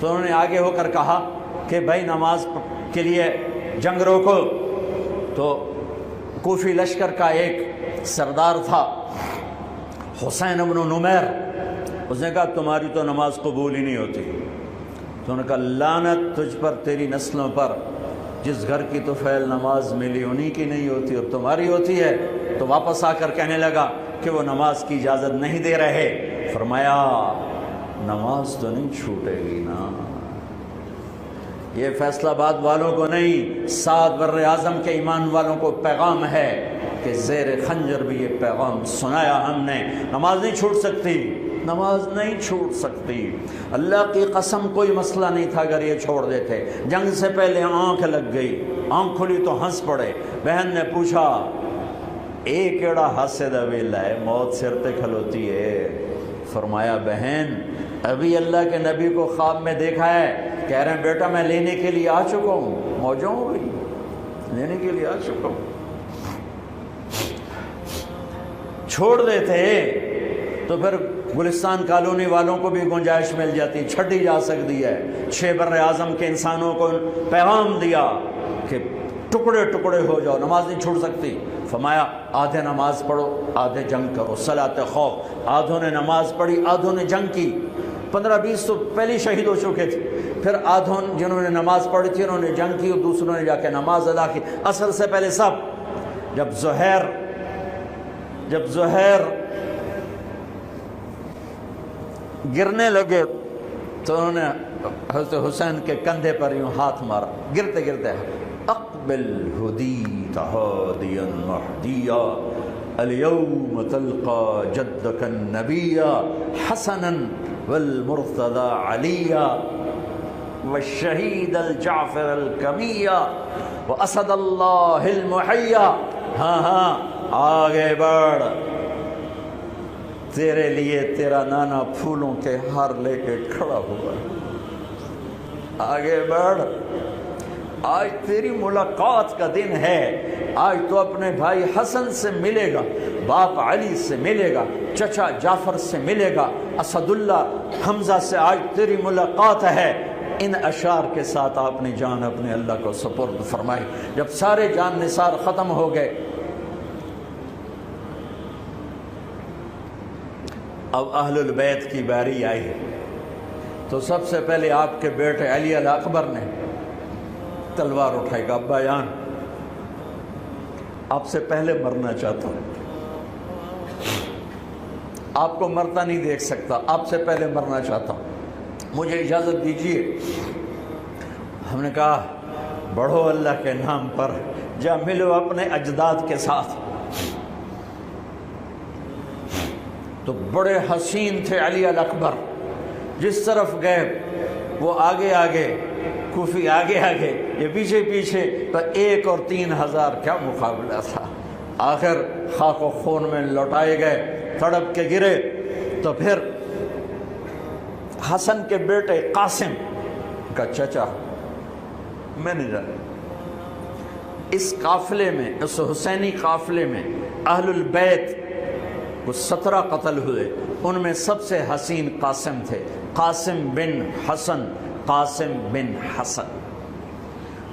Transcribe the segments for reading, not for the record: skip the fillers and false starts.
تو انہوں نے آگے ہو کر کہا کہ بھائی نماز کے لیے جنگ روکو۔ تو کوفی لشکر کا ایک سردار تھا حسین بن نمیر، اس نے کہا تمہاری تو نماز قبول ہی نہیں ہوتی۔ تو انہوں نے کہا لعنت تجھ پر، تیری نسلوں پر، جس گھر کی تو فعل نماز ملی انہی کی نہیں ہوتی اور تمہاری ہوتی ہے۔ تو واپس آ کر کہنے لگا کہ وہ نماز کی اجازت نہیں دے رہے۔ فرمایا نماز تو نہیں چھوٹے گی نا، یہ فیصلہ آباد والوں کو نہیں، 7 بر اعظم کے ایمان والوں کو پیغام ہے کہ زیر خنجر بھی یہ پیغام سنایا ہم نے، نماز نہیں چھوٹ سکتی، نماز نہیں چھوٹ سکتی۔ اللہ کی قسم کوئی مسئلہ نہیں تھا اگر یہ چھوڑ دیتے۔ جنگ سے پہلے آنکھ لگ گئی، آنکھ کھلی تو ہنس پڑے۔ بہن نے پوچھا ایک ایڑا ہاسے دا ویلا ہے، موت سر تے کھلوتی ہے۔ فرمایا بہن ابھی اللہ کے نبی کو خواب میں دیکھا ہے، کہہ رہے ہیں بیٹا میں لینے کے لیے آ چکا ہوں، موجوں ہو گئی، لینے کے لیے آ چکا ہوں۔ چھوڑ دیتے تو پھر گلستان کالونی والوں کو بھی گنجائش مل جاتی، چھٹی جا سکتی ہے۔ 6 بر اعظم کے انسانوں کو پیغام دیا کہ ٹکڑے ٹکڑے ہو جاؤ، نماز نہیں چھوڑ سکتی۔ فرمایا آدھے نماز پڑھو آدھے جنگ کرو، صلاۃ خوف۔ آدھوں نے نماز پڑھی آدھوں نے جنگ کی، 15-20 تو پہلے شہید ہو چکے تھے۔ پھر آدھوں جنہوں نے نماز پڑھی تھی انہوں نے جنگ کی اور دوسروں نے جا کے نماز ادا کی۔ اصل سے پہلے سب جب زہیر گرنے لگے تو انہوں نے حضرت حسین کے کندھے پر یوں ہاتھ مارا، گرتے گرتے اقبل ہدیت ہادیا مہدیا اليوم تلقى جدك النبي حسنا والمرتضى عليا والشهيد الجعفر الكمية واسد الله المحيا۔ ہاں آگے بڑھ، تیرے لیے تیرا نانا پھولوں کے ہار لے کے کھڑا ہوا، آگے بڑھ، آج تیری ملاقات کا دن ہے۔ آج تو اپنے بھائی حسن سے ملے گا، باپ علی سے ملے گا، چچا جعفر سے ملے گا، اسد اللہ حمزہ سے آج تیری ملاقات ہے۔ ان اشعار کے ساتھ آپ نے جان اپنے اللہ کو سپرد فرمائی۔ جب سارے جان نثار ختم ہو گئے، اب اہل البیت کی باری آئی تو سب سے پہلے آپ کے بیٹے علی الاکبر نے تلوار اٹھائی، کہا ابا جان آپ سے پہلے مرنا چاہتا ہوں، آپ کو مرتا نہیں دیکھ سکتا، آپ سے پہلے مرنا چاہتا ہوں، مجھے اجازت دیجیے۔ ہم نے کہا بڑھو اللہ کے نام پر، جا ملو اپنے اجداد کے ساتھ۔ تو بڑے حسین تھے علی الاکبر، جس طرف گئے وہ آگے آگے، کوفی آگے آگے، یہ پیچھے پیچھے، تو 1 اور 3000 کیا مقابلہ تھا۔ آخر خاک و خون میں لوٹائے گئے، تڑپ کے گرے۔ تو پھر حسن کے بیٹے قاسم کا چچا، میں نہیں جانا، اس قافلے میں، اس حسینی قافلے میں اہل البیت وہ 17 قتل ہوئے، ان میں سب سے حسین قاسم تھے، قاسم بن حسن، قاسم بن حسن۔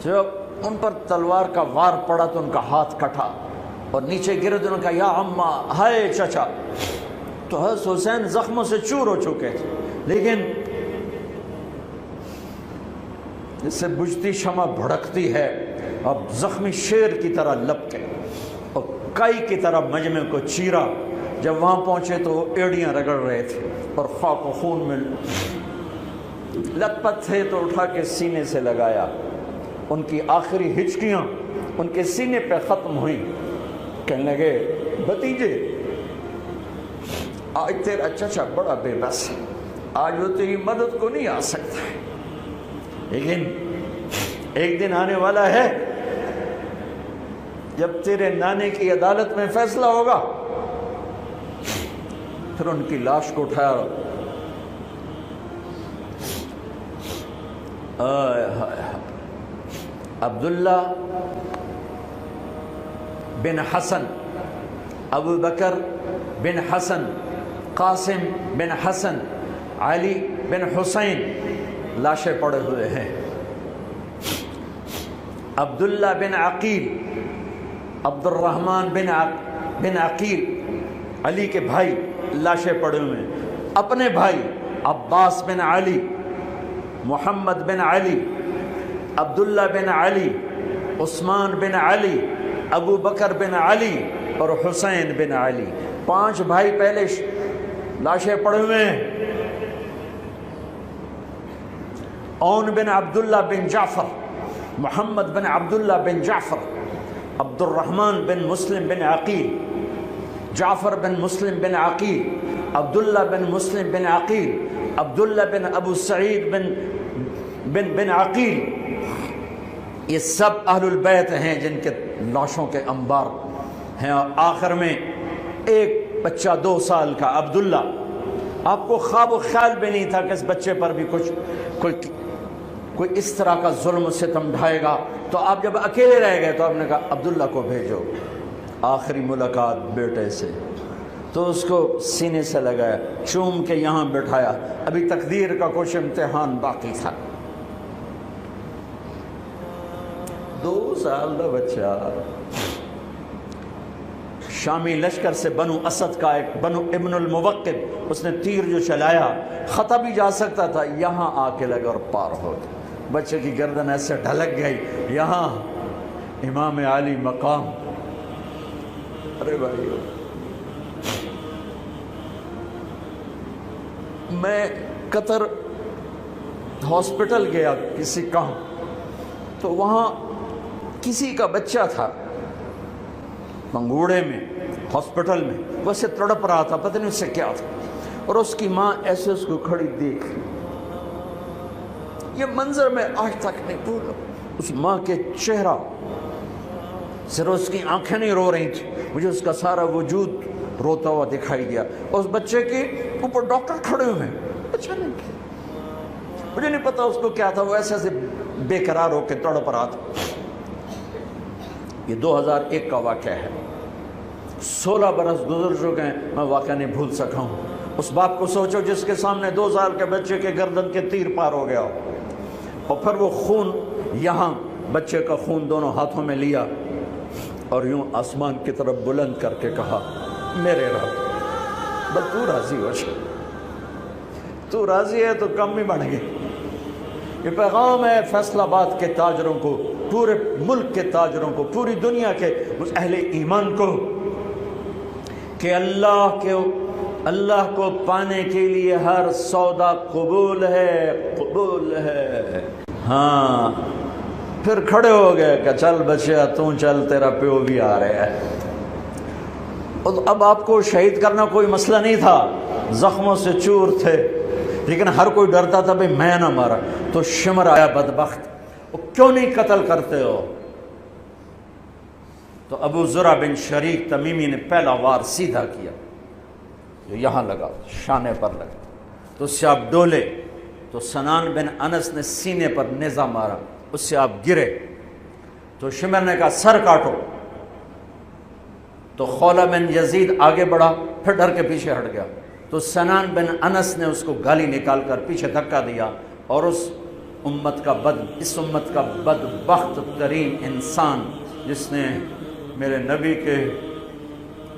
جب ان پر تلوار کا وار پڑا تو ان کا ہاتھ کٹا اور نیچے گرے تو انہوں نے کہا یا اماں، ہائے چچا۔ تو حضرت حسین زخموں سے چور ہو چکے تھے، لیکن جس سے بجھتی شمع بھڑکتی ہے، اب زخمی شیر کی طرح لپکے اور کائی کی طرح مجمع کو چیرا۔ جب وہاں پہنچے تو وہ ایڑیاں رگڑ رہے تھے اور خاک و خون میں لت پت تھے، تو اٹھا کے سینے سے لگایا، ان کی آخری ہچکیاں ان کے سینے پہ ختم ہوئیں۔ کہنے لگے بھتیجے آج تیرا چچا بڑا بے بس، آج وہ تیری مدد کو نہیں آ سکتا، لیکن ایک دن آنے والا ہے جب تیرے نانے کی عدالت میں فیصلہ ہوگا۔ پھر ان کی لاش کو اٹھایا، عبداللہ بن حسن، ابو بکر بن حسن، قاسم بن حسن، علی بن حسین لاشیں پڑے ہوئے ہیں، عبداللہ بن عقیل، عبد الرحمن بن عقیل علی کے بھائی لاشیں پڑے ہوئے ہیں، اپنے بھائی عباس بن علی، محمد بن علی، عبداللہ بن علی، عثمان بن علی، ابو بکر بن علی اور حسین بن علی، 5 بھائی پہلے لاشیں پڑے ہوئے ہیں۔ اون بن عبداللہ بن جعفر، محمد بن عبداللہ بن جعفر، عبد الرحمن بن مسلم بن عقیل، جعفر بن مسلم بن عقیل، عبداللہ بن مسلم بن عقیل، عبداللہ بن ابو سعید بن عقیل، یہ سب اہل البیت ہیں جن کے لاشوں کے انبار ہیں۔ اور آخر میں ایک بچہ 2 سال کا عبداللہ، آپ کو خواب و خیال بھی نہیں تھا کہ اس بچے پر بھی کوئی اس طرح کا ظلم و ستم ڈھائے گا، تو آپ جب اکیلے رہ گئے تو آپ نے کہا عبداللہ کو بھیجو۔ آخری ملاقات بیٹے سے، تو اس کو سینے سے لگایا، چوم کے یہاں بٹھایا، ابھی تقدیر کا کچھ امتحان باقی تھا۔ 2 سال کا بچہ، شامی لشکر سے بنو اسد کا ایک بنو ابن الموقد، اس نے تیر جو چلایا، خطا بھی جا سکتا تھا، یہاں آ کے لگا اور پار ہو گیا، بچے کی گردن ایسے ڈھلک گئی، یہاں امام علی مقام۔ ارے بھائی، میں قطر ہاسپٹل گیا کسی کام، تو وہاں کسی کا بچہ تھا منگوڑے میں، ہاسپٹل میں، ویسے تڑپ رہا تھا، پتہ نہیں اس سے کیا تھا، اور اس کی ماں ایسے اس کو کھڑی دیکھ، یہ منظر میں آج تک نہیں بھولا۔ اس ماں کے چہرہ، صرف اس کی آنکھیں نہیں رو رہی تھی، مجھے اس کا سارا وجود روتا ہوا دکھائی دیا، اور اس بچے کے اوپر ڈاکٹر کھڑے ہوئے ہیں، اچھا نہیں کیا، مجھے نہیں پتا اس کو کیا تھا، وہ ایسے بے قرار ہو کے تڑپ رہا تھا۔ یہ 2001 کا واقعہ ہے، 16 برس گزر چکے ہیں، میں واقعہ نہیں بھول سکا ہوں۔ اس باپ کو سوچو جس کے سامنے 2 سال کے بچے کے گردن کے تیر پار ہو گیا، اور پھر وہ خون، یہاں بچے کا خون دونوں ہاتھوں میں لیا اور یوں آسمان کی طرف بلند کر کے کہا، میرے رب، بس تو راضی ہو جا، تو راضی ہے تو کم ہی بڑھ گئے۔ یہ پیغام ہے فیصل آباد کے تاجروں کو، پورے ملک کے تاجروں کو، پوری دنیا کے اہل ایمان کو، کہ اللہ کو پانے کے لیے ہر سودا قبول ہے، قبول ہے۔ ہاں، پھر کھڑے ہو گئے کہ چل بچیا تو چل، تیرا پیو بھی آ رہا ہے۔ اب آپ کو شہید کرنا کوئی مسئلہ نہیں تھا، زخموں سے چور تھے، لیکن ہر کوئی ڈرتا تھا بھئی میں نہ مارا، تو شمر آیا بدبخت، کیوں نہیں قتل کرتے ہو؟ تو ابو زرع بن شریک تمیمی نے پہلا وار سیدھا کیا، جو یہاں لگا، شانے پر لگا، تو اس سے آپ ڈولے، تو سنان بن انس نے سینے پر نیزہ مارا، اس سے آپ گرے، تو شمر نے کہا سر کاٹو، تو خولہ بن یزید آگے بڑھا، پھر ڈر کے پیچھے ہٹ گیا، تو سنان بن انس نے اس کو گالی نکال کر پیچھے دھکا دیا، اور اس امت کا بدبخت ترین انسان جس نے میرے نبی کے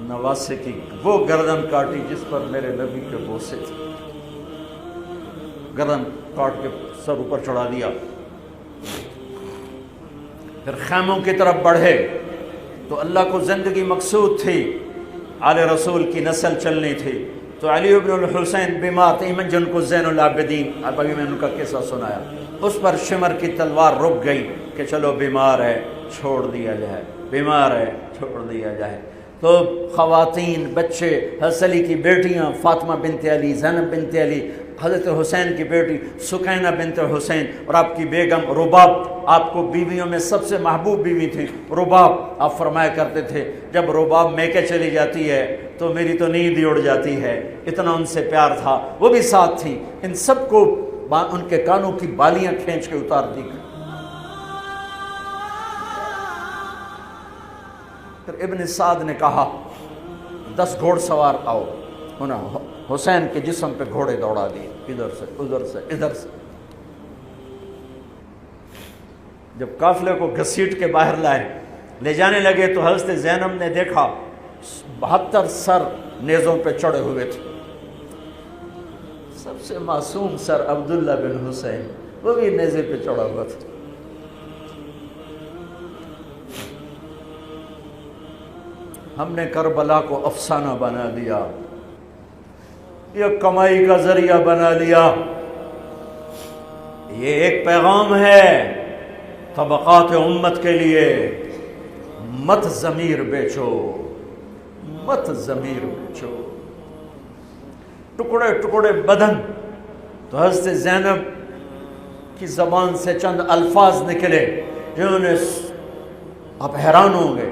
نواسے کی وہ گردن کاٹی جس پر میرے نبی کے بوسے تھے، گردن کاٹ کے سر اوپر چڑھا دیا۔ پھر خیموں کی طرف بڑھے، تو اللہ کو زندگی مقصود تھی، آل رسول کی نسل چلنی تھی، تو علی ابن الحسین بیمار تھے، ایمن جن کو زین العابدین، اب ابھی میں نے ان کا قصہ سنایا، اس پر شمر کی تلوار رک گئی کہ چلو بیمار ہے چھوڑ دیا جائے، بیمار ہے چھوڑ دیا جائے۔ تو خواتین، بچے، حضرت علی کی بیٹیاں فاطمہ بنت علی، زینب بنت علی، حضرت حسین کی بیٹی سکینہ بنت حسین، اور آپ کی بیگم رباب، آپ کو بیویوں میں سب سے محبوب بیوی تھی رباب۔ آپ فرمایا کرتے تھے جب رباب میکے چلی جاتی ہے تو میری تو نیند ہی اڑ جاتی ہے، اتنا ان سے پیار تھا، وہ بھی ساتھ تھی۔ ان سب کو ان کے کانوں کی بالیاں کھینچ کے اتار دی۔ پھر ابن سعد نے کہا 10 گھوڑ سوار آؤ، انہیں حسین کے جسم پہ گھوڑے دوڑا دیے، ادھر سے ادھر سے ادھر سے۔ جب قافلے کو گھسیٹ کے باہر لائے، لے جانے لگے تو حضرت زینب نے دیکھا 72 سر نیزوں پہ چڑھے ہوئے تھے۔ سب سے معصوم سر عبداللہ بن حسین، وہ بھی نیزے پہ چڑھا ہوا تھا۔ ہم نے کربلا کو افسانہ بنا دیا، یہ کمائی کا ذریعہ بنا لیا۔ یہ ایک پیغام ہے طبقات امت کے لیے، مت ضمیر بیچو، مت ضمیر بیچو۔ ٹکڑے ٹکڑے بدن، تو حضرت زینب کی زبان سے چند الفاظ نکلے جنہوں نے، آپ حیران ہوں گے،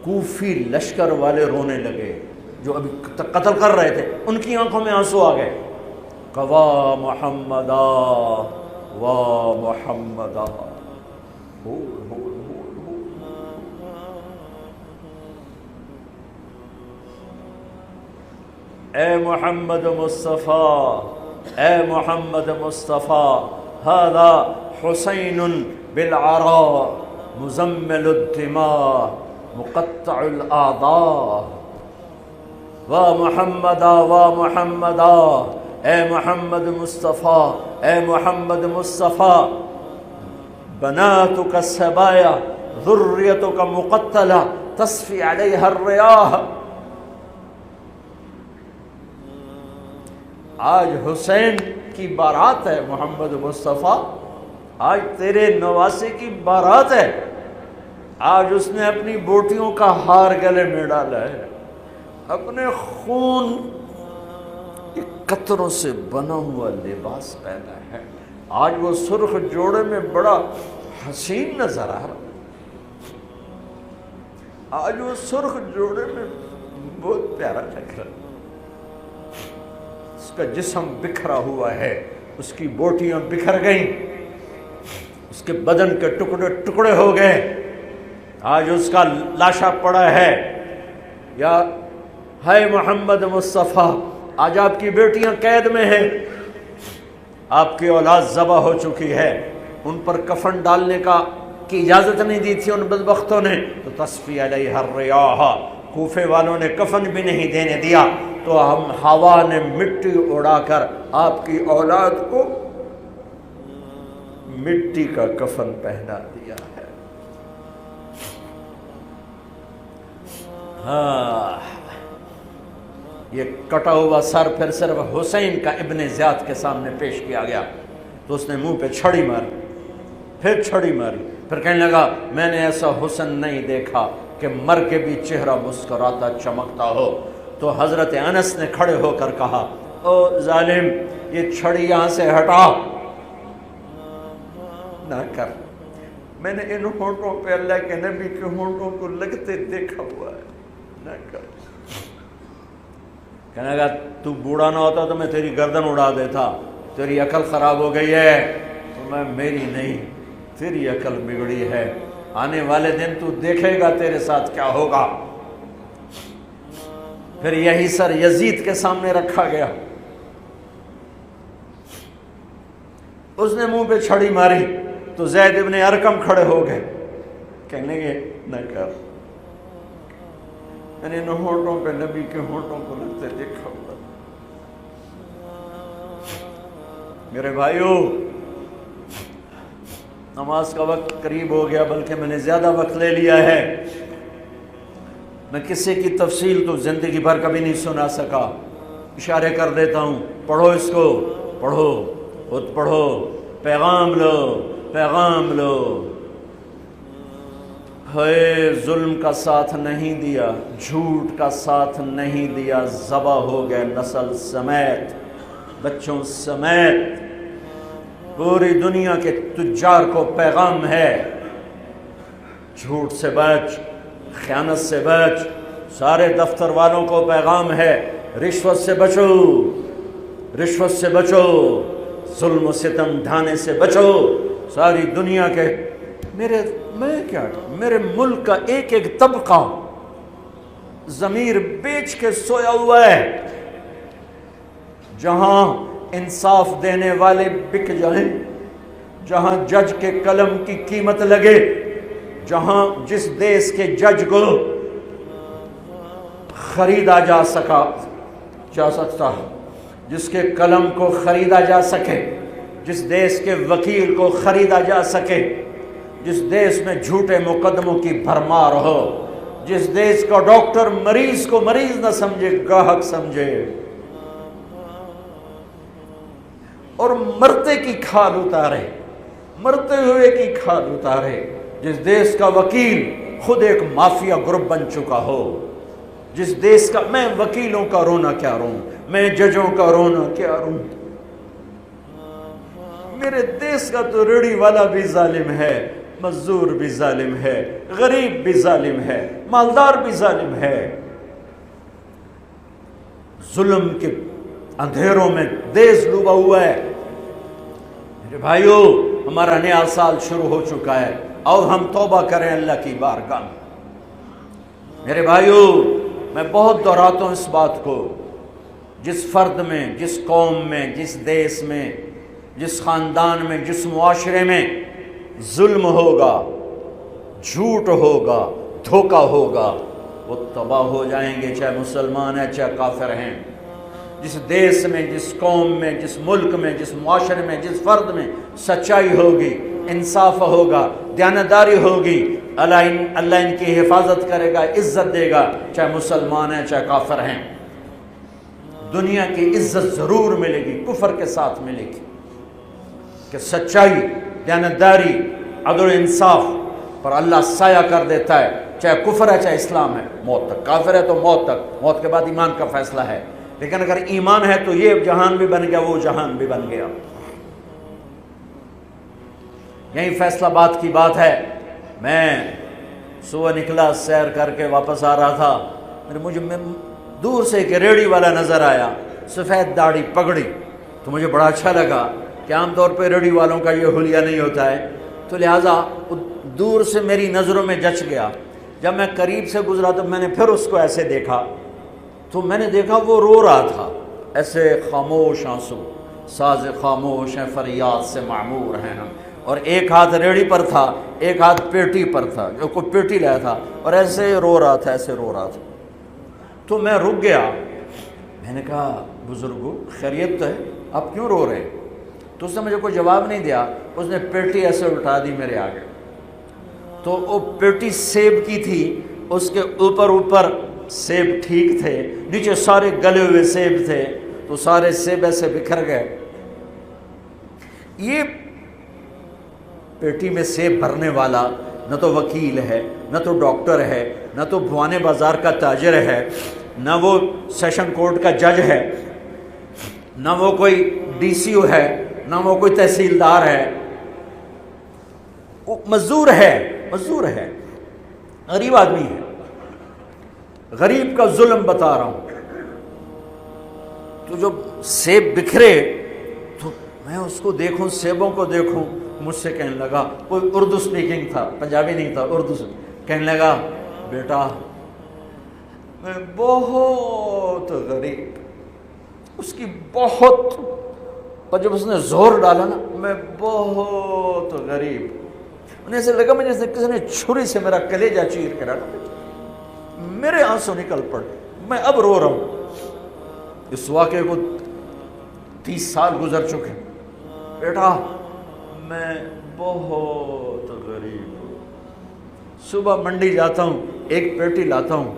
کوفی لشکر والے رونے لگے جو ابھی قتل کر رہے تھے، ان کی آنکھوں میں آنسو آ گئے۔ قوا محمدا وا محمدا، اے محمد مصطفیٰ، اے محمد مصطفیٰ، ھذا حسین بالعراء مزمل الدماء مقطع الاعضاء، وا محمدا وا محمدا، اے محمد مصطفیٰ، اے محمد مصطفیٰ، بناتک السبایا ذریتک مقتلہ تصفی علیہا الریاح۔ آج حسین کی بارات ہے محمد مصطفیٰ، آج تیرے نواسے کی بارات ہے، آج اس نے اپنی بوٹیوں کا ہار گلے میں ڈالا ہے، اپنے خون کے قطروں سے بنا ہوا لباس پہنا ہے، آج وہ سرخ جوڑے میں بڑا حسین نظر آ رہا، آج وہ سرخ جوڑے میں بہت پیارا لگ رہا، اس کا جسم بکھرا ہوا ہے، اس کی بوٹیاں بکھر گئیں، اس کے بدن کے ٹکڑے ٹکڑے ہو گئے، آج اس کا لاشا پڑا ہے۔ یا ہے محمد مصطفیٰ، آج آپ کی بیٹیاں قید میں ہیں، آپ کی اولاد ذبح ہو چکی ہے، ان پر کفن ڈالنے کی اجازت نہیں دی تھی ان بدبختوں نے، تو تصفی علیہ الریاح، کوفے والوں نے کفن بھی نہیں دینے دیا، تو ہم ہوا نے مٹی اڑا کر آپ کی اولاد کو مٹی کا کفن پہنا دیا ہے۔ ہاں، یہ کٹا ہوا سر پھر صرف حسین کا ابن زیاد کے سامنے پیش کیا گیا، تو اس نے منہ پہ چھڑی ماری، پھر چھڑی ماری، پھر کہنے لگا میں نے ایسا حسن نہیں دیکھا کہ مر کے بھی چہرہ مسکراتا چمکتا ہو۔ تو حضرت انس نے کھڑے ہو کر کہا او ظالم، یہ چھڑی یہاں سے ہٹا، نہ کر، میں نے ان ہونٹوں پہ اللہ کے نبی کے ہونٹوں کو لگتے دیکھا ہوا ہے، نہ کر۔ کہنے لگا تو بوڑھا نہ ہوتا تو میں تیری گردن اڑا دیتا، تیری عقل خراب ہو گئی ہے، تو میں میری نہیں، تیری عقل بگڑی ہے، آنے والے دن تو دیکھے گا تیرے ساتھ کیا ہوگا۔ پھر یہی سر یزید کے سامنے رکھا گیا، اس نے منہ پہ چھڑی ماری، تو زید ابن ارقم کھڑے ہو گئے، کہنے گے نہ کر، میں نے ان ہونٹوں پہ نبی کے ہونٹوں کو لگتے دیکھا ہوا۔ میرے بھائیو، نماز کا وقت قریب ہو گیا، بلکہ میں نے زیادہ وقت لے لیا ہے، میں کسی کی تفصیل تو زندگی بھر کبھی نہیں سنا سکا، اشارے کر دیتا ہوں، پڑھو اس کو، پڑھو، خود پڑھو، پیغام لو، پیغام لو۔ ہے ظلم کا ساتھ نہیں دیا، جھوٹ کا ساتھ نہیں دیا، ذبح ہو گئے نسل سمیت، بچوں سمیت، پوری دنیا کے تجار کو پیغام ہے، جھوٹ سے بچ، خیانت سے بچ، سارے دفتر والوں کو پیغام ہے، رشوت سے بچو، رشوت سے بچو، ظلم و ستم ڈھانے سے بچو، ساری دنیا کے، میرے ملک کا ایک ایک طبقہ ضمیر بیچ کے سویا ہوا ہے، جہاں انصاف دینے والے بک جائیں، جہاں جج کے قلم کی قیمت لگے، جہاں جس دیس کے جج کو خریدا جا سکتا، جس کے قلم کو خریدا جا سکے، جس دیس کے وکیل کو خریدا جا سکے، جس دیس میں جھوٹے مقدموں کی بھرمار ہو، جس دیس کا ڈاکٹر مریض کو مریض نہ سمجھے، گاہک سمجھے، اور مرتے کی کھال اتارے، مرتے ہوئے کی کھال اتارے، جس دیس کا وکیل خود ایک مافیا گروپ بن چکا ہو، جس دیس کا، میں وکیلوں کا رونا کیا روں، میں ججوں کا رونا کیا روں، میرے دیس کا تو ریڑھی والا بھی ظالم ہے، مزدور بھی ظالم ہے، غریب بھی ظالم ہے، مالدار بھی ظالم ہے، ظلم کے اندھیروں میں دیس ڈوبا ہوا ہے۔ میرے بھائیو، ہمارا نیا سال شروع ہو چکا ہے، اور ہم توبہ کریں اللہ کی بارگاہ میں۔ میرے بھائیو، میں بہت دہراتا ہوں اس بات کو، جس فرد میں، جس قوم میں، جس دیس میں، جس خاندان میں، جس معاشرے میں ظلم ہوگا، جھوٹ ہوگا، دھوکہ ہوگا، وہ تباہ ہو جائیں گے، چاہے مسلمان ہیں چاہے کافر ہیں۔ جس دیس میں، جس قوم میں، جس ملک میں، جس معاشرے میں، جس فرد میں سچائی ہوگی، انصاف ہوگا، دیانتداری ہوگی، اللہ ان کی حفاظت کرے گا، عزت دے گا، چاہے مسلمان ہیں چاہے کافر ہیں۔ دنیا کی عزت ضرور ملے گی، کفر کے ساتھ ملے گی، کہ سچائی، دیانتداری، عدل و انصاف پر اللہ سایہ کر دیتا ہے، چاہے کفر ہے چاہے اسلام ہے، موت تک۔ کافر ہے تو موت تک، موت کے بعد ایمان کا فیصلہ ہے، لیکن اگر ایمان ہے تو یہ جہان بھی بن گیا، وہ جہان بھی بن گیا۔ یہی فیصلہ بات کی بات ہے۔ میں صبح نکلا، سیر کر کے واپس آ رہا تھا، مجھے دور سے ایک ریڑھی والا نظر آیا، سفید داڑھی، پگڑی، تو مجھے بڑا اچھا لگا کہ عام طور پہ ریڑھی والوں کا یہ حلیہ نہیں ہوتا ہے، تو لہٰذا دور سے میری نظروں میں جچ گیا۔ جب میں قریب سے گزرا تو میں نے پھر اس کو ایسے دیکھا، تو میں نے دیکھا وہ رو رہا تھا، ایسے خاموش آنسو، ساز خاموش ہیں فریاد سے معمور ہیں ہم، اور ایک ہاتھ ریڑھی پر تھا، ایک ہاتھ پیٹی پر تھا، جو کوئی پیٹی لایا تھا، اور ایسے رو رہا تھا، ایسے رو رہا تھا۔ تو میں رک گیا، میں نے کہا بزرگو خیریت تو ہے، آپ کیوں رو رہے ہیں؟ تو اس نے مجھے کوئی جواب نہیں دیا، اس نے پیٹی ایسے اٹھا دی میرے آگے، تو وہ پیٹی سیب کی تھی، اس کے اوپر سیب ٹھیک تھے، نیچے سارے گلے ہوئے سیب تھے، تو سارے سیب ایسے بکھر گئے۔ یہ پیٹی میں سیب بھرنے والا نہ تو وکیل ہے، نہ تو ڈاکٹر ہے، نہ تو بھوانے بازار کا تاجر ہے، نہ وہ سیشن کورٹ کا جج ہے، نہ وہ کوئی ڈی سی او ہے، نہ وہ کوئی تحصیلدار ہے، وہ مزدور ہے، غریب آدمی ہے۔ غریب کا ظلم بتا رہا ہوں۔ تو جب سیب بکھرے تو میں اس کو دیکھوں، سیبوں کو دیکھوں، مجھ سے کہنے لگا، کوئی اردو سپیکنگ تھا، پنجابی نہیں تھا، اردو سے کہنے لگا، بیٹا میں بہت غریب، اس کی بہت، اور جب اس نے زور ڈالا نا، میں بہت غریب، انہیں ایسے لگا مجھے جیسے کسی نے چھری سے میرا کلیجہ چیر کے ڈالا، میرے آنسو نکل پڑے، میں اب رو رہا ہوں۔ اس واقعے کو 30 سال گزر چکے۔ بیٹا میں بہت غریب ہوں، صبح منڈی جاتا ہوں، ایک پیٹی لاتا ہوں،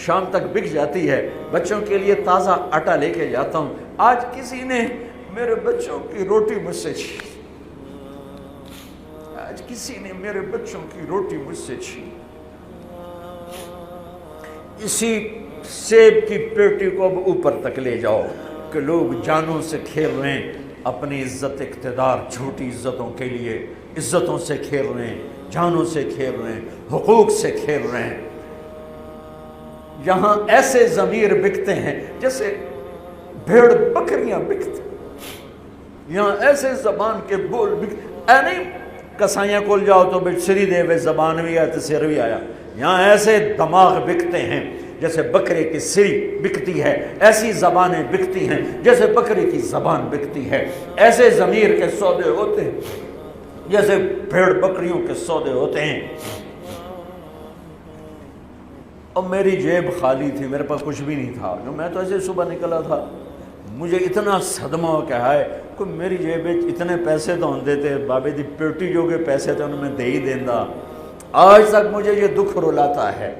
شام تک بک جاتی ہے، بچوں کے لیے تازہ آٹا لے کے جاتا ہوں، آج کسی نے میرے بچوں کی روٹی مجھ سے چھین، آج کسی نے میرے بچوں کی روٹی مجھ سے چھین۔ اسی سیب کی پیٹی کو اب اوپر تک لے جاؤ کہ لوگ جانوں سے کھیل رہے ہیں، اپنی عزت اقتدار جھوٹی عزتوں کے لیے عزتوں سے کھیل رہے ہیں، جانوں سے کھیل رہے ہیں، حقوق سے کھیل رہے ہیں۔ یہاں ایسے ضمیر بکتے ہیں جیسے بھیڑ بکریاں بکتے، یہاں ایسے زبان کے بول بکتے، اے نہیں کسائیاں کول جاؤ تو سری دے وے زبان بھی آیا تو سر بھی آیا، یہاں ایسے دماغ بکتے ہیں جیسے بکرے کی سری بکتی ہے، ایسی زبانیں بکتی ہیں جیسے بکرے کی زبان بکتی ہے، ایسے ضمیر کے سودے ہوتے ہیں جیسے بھیڑ بکریوں کے سودے ہوتے ہیں۔ اور میری جیب خالی تھی، میرے پاس کچھ بھی نہیں تھا، جو میں تو ایسے صبح نکلا تھا، مجھے اتنا صدمہ ہو کہ ہے کہ میری جیب اتنے پیسے تو ہوں دیتے بابے دی پیٹی جو کے پیسے تو انہوں میں دے ہی دینا۔ آج تک مجھے یہ دکھ رلاتا ہے۔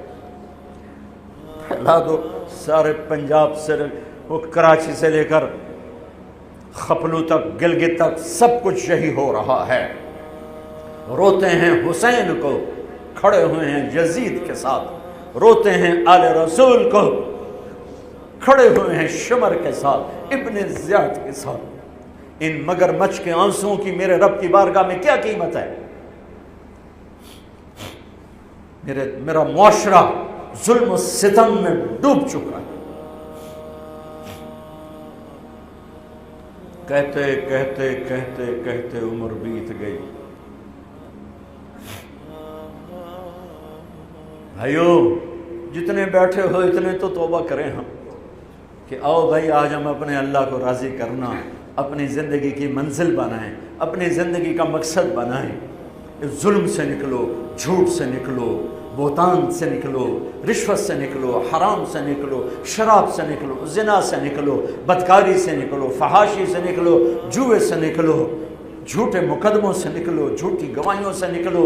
پھیلا دو سارے پنجاب سے، وہ کراچی سے لے کر خپلو تک، گلگت تک، سب کچھ یہی ہو رہا ہے۔ روتے ہیں حسین کو، کھڑے ہوئے ہیں یزید کے ساتھ، روتے ہیں آل رسول کو، کھڑے ہوئے ہیں شمر کے ساتھ، ابن زیاد کے ساتھ۔ ان مگر مچھ کے آنسوؤں کی میرے رب کی بارگاہ میں کیا قیمت ہے؟ میرا معاشرہ ظلم و ستم میں ڈوب چکا ہے۔ کہتے کہتے کہتے کہتے عمر بیت گئی۔ بھائیو جتنے بیٹھے ہو اتنے تو توبہ کریں ہم، کہ آؤ بھائی آج ہم اپنے اللہ کو راضی کرنا، اپنی زندگی کی منزل بنائیں، اپنی زندگی کا مقصد بنائیں۔ ظلم سے نکلو، جھوٹ سے نکلو، بہتان سے نکلو، رشوت سے نکلو، حرام سے نکلو، شراب سے نکلو، زنا سے نکلو، بدکاری سے نکلو، فحاشی سے نکلو، جوئے سے نکلو، جھوٹے مقدموں سے نکلو، جھوٹی گواہیوں سے نکلو۔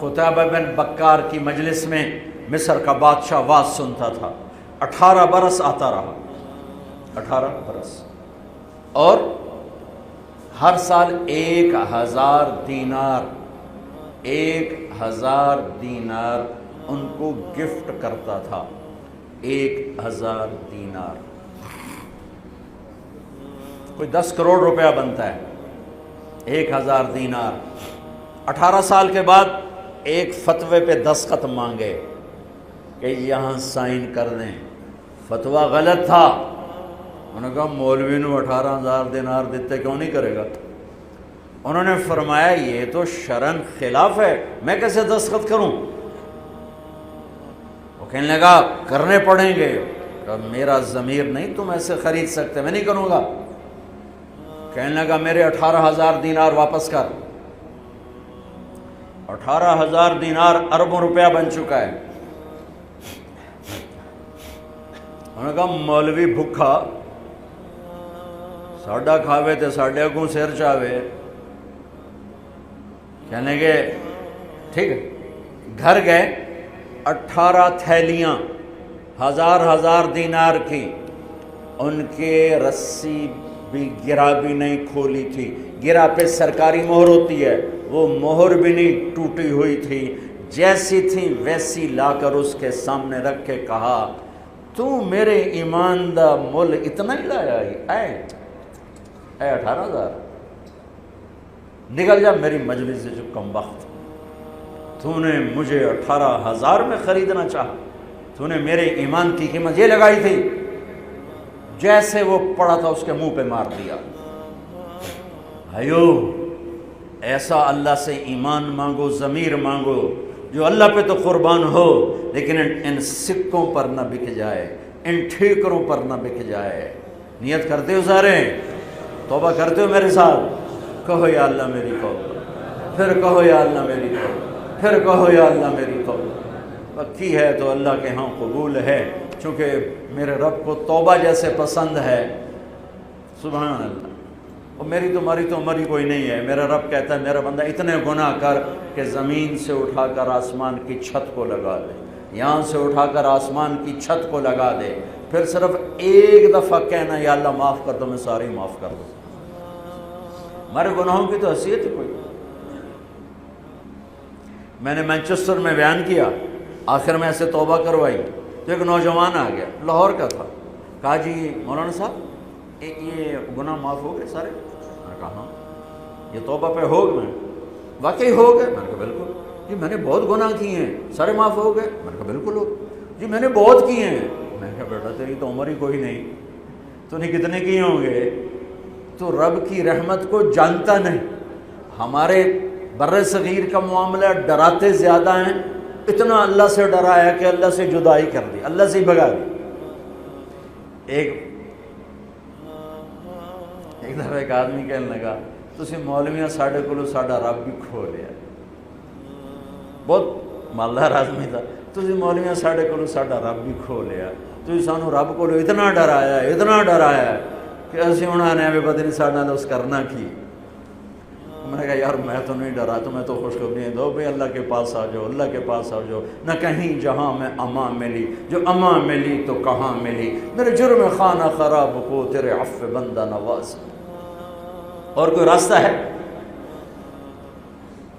قتیبہ بن بکار کی مجلس میں مصر کا بادشاہ واز سنتا تھا، 18 برس آتا رہا، 18 برس، اور ہر سال 1000 دینار، 1000 دینار ان کو گفٹ کرتا تھا، 1000 دینار، کوئی 10 کروڑ روپیہ بنتا ہے، 1000 دینار۔ 18 سال کے بعد ایک فتوے پہ دستخط مانگے کہ یہاں سائن کر دیں، فتویٰ غلط تھا۔ انہوں نے کہا مولوی نو 18,000 دینار دیتے کیوں نہیں کرے گا؟ انہوں نے فرمایا یہ تو شرعاً خلاف ہے، میں کیسے دستخط کروں؟ وہ کہنے لگا کرنے پڑیں گے۔ کہا میرا ضمیر نہیں تم ایسے خرید سکتے، میں نہیں کروں گا۔ کہنے لگا میرے 18,000 دینار واپس کر۔ 18,000 دینار اربوں روپیہ بن چکا ہے۔ انہوں نے کہا مولوی بھکھا ساڈا کھاوے تے ساڈے اگوں سر چاوے۔ کہنے گے ٹھیک ہے، گھر گئے، 18 تھیلیاں 1000 دینار کی، ان کے رسی بھی گرا بھی نہیں کھولی تھی، گرا پہ سرکاری مہر ہوتی ہے، وہ مہر بھی نہیں ٹوٹی ہوئی تھی، جیسی تھی ویسی لا کر اس کے سامنے رکھ کے کہا تو میرے ایمان دا مول اتنا ہی لایا ہی اے 18,000، نکل جا میری مجلس سے جو کم وقت، تو نے مجھے 18,000 میں خریدنا چاہا، تو نے میرے ایمان کی قیمت یہ لگائی تھی۔ جیسے وہ پڑا تھا اس کے منہ پہ مار دیا۔ بھائیو ایسا اللہ سے ایمان مانگو، ضمیر مانگو جو اللہ پہ تو قربان ہو، لیکن ان سکوں پر نہ بک جائے، ان ٹھیکروں پر نہ بک جائے۔ نیت کرتے ہو سارے؟ توبہ کرتے ہو میرے ساتھ؟ کہو یا اللہ میری توبہ، پھر کہو یا اللہ میری توبہ، پھر کہو یا اللہ میری توبہ۔ پکی ہے تو اللہ کے ہاں قبول ہے، چونکہ میرے رب کو توبہ جیسے پسند ہے۔ سبحان اللہ۔ اور میری تمہاری تو عمر ہی کوئی نہیں ہے۔ میرا رب کہتا ہے میرا بندہ اتنے گناہ کر کہ زمین سے اٹھا کر آسمان کی چھت کو لگا دے، یہاں سے اٹھا کر آسمان کی چھت کو لگا دے، پھر صرف ایک دفعہ کہنا یا اللہ معاف کر دو، میں ساری معاف کر دوں۔ ہمارے گناہوں کی تو حیثیت ہی کوئی۔ میں نے مینچسٹر میں بیان کیا، آخر میں ایسے توبہ کروائی تو ایک نوجوان آ گیا، لاہور کا تھا، کہا جی مولانا صاحب یہ گناہ معاف ہو گئے سارے؟ میں نے کہا ہاں۔ یہ توبہ پہ ہو گئے؟ واقعی ہو گئے؟ میں نے کہا بالکل۔ جی میں نے بہت گناہ کیے ہیں، سارے معاف ہو گئے؟ میں نے کہا بالکل ہو۔ جی میں نے بہت کیے ہیں۔ میں نے کہا بیٹا تیری تو عمر ہی کوئی نہیں، تو نے کتنے کیے ہوں گے؟ تو رب کی رحمت کو جانتا نہیں۔ ہمارے بر صغیر کا معاملہ ڈراتے زیادہ ہیں، اتنا اللہ سے ڈرایا کہ اللہ سے جدائی کر دی، اللہ سے ہی بھگا دی۔ ایک دفعہ ایک آدمی کہنے لگا تسی مولویاں ساڈے کولو ساڈا رب بھی کھو لیا، بہت مالدار آدمی تھا، تسی مولویاں ساڈے کولو ساڈا رب بھی کھو لیا، تسی سانو رب کولو اتنا ڈرایا ہے کہ اسی ہن آنے بھی پتہ نہیں ساڈے نال اس کرنا کی۔ میں نے کہا یار میں تو نہیں ڈرا، تمہیں تو خوشخبری دو بھئی اللہ کے پاس آ جاؤ، اللہ کے پاس آ جاؤ، نہ کہیں جہاں میں امان ملی، جو امان ملی تو کہاں ملی، میرے جرم خانہ خراب کو تیرے عفو بندہ نواز۔ اور کوئی راستہ ہے؟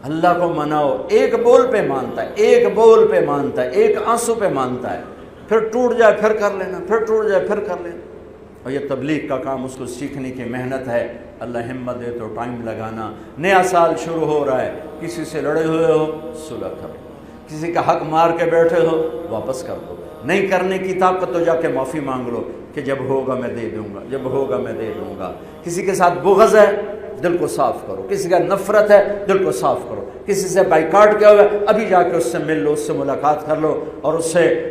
اللہ کو مناؤ، ایک بول پہ مانتا ہے، ایک بول پہ مانتا ہے، ایک آنسو پہ مانتا ہے، پھر ٹوٹ جائے پھر کر لینا، پھر ٹوٹ جائے پھر کر لینا۔ اور یہ تبلیغ کا کام، اس کو سیکھنے کی محنت ہے، اللہ ہمت دے تو ٹائم لگانا۔ نیا سال شروع ہو رہا ہے، کسی سے لڑے ہوئے ہو صلح کرو، کسی کا حق مار کے بیٹھے ہو واپس کر دو، نہیں کرنے کی طاقت تو جا کے معافی مانگ لو کہ جب ہوگا میں دے دوں گا، جب ہوگا میں دے دوں گا۔ کسی کے ساتھ بغض ہے دل کو صاف کرو، کسی کا نفرت ہے دل کو صاف کرو، کسی سے بائیکاٹ کیا ہوا ہے ابھی جا کے اس سے مل لو، اس سے ملاقات کر لو اور اس سے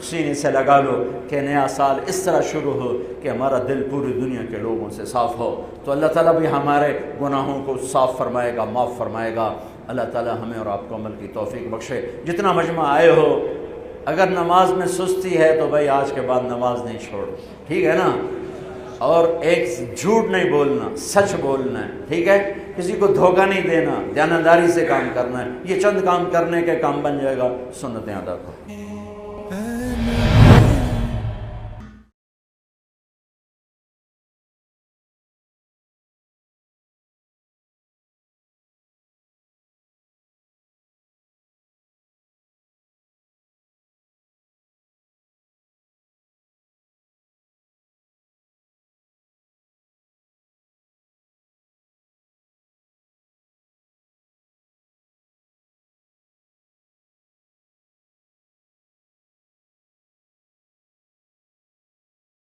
سینے سے لگا لو کہ نیا سال اس طرح شروع ہو کہ ہمارا دل پوری دنیا کے لوگوں سے صاف ہو۔ تو اللہ تعالیٰ بھی ہمارے گناہوں کو صاف فرمائے گا، معاف فرمائے گا۔ اللہ تعالیٰ ہمیں اور آپ کو عمل کی توفیق بخشے۔ جتنا مجمع آئے ہو، اگر نماز میں سستی ہے تو بھائی آج کے بعد نماز نہیں چھوڑ، ٹھیک ہے نا؟ اور ایک جھوٹ نہیں بولنا، سچ بولنا ہے، ٹھیک ہے؟ کسی کو دھوکہ نہیں دینا، دیانتداری سے کام کرنا ہے۔ یہ چند کام کرنے کے کام بن جائے گا، سنتیں ادا کرو۔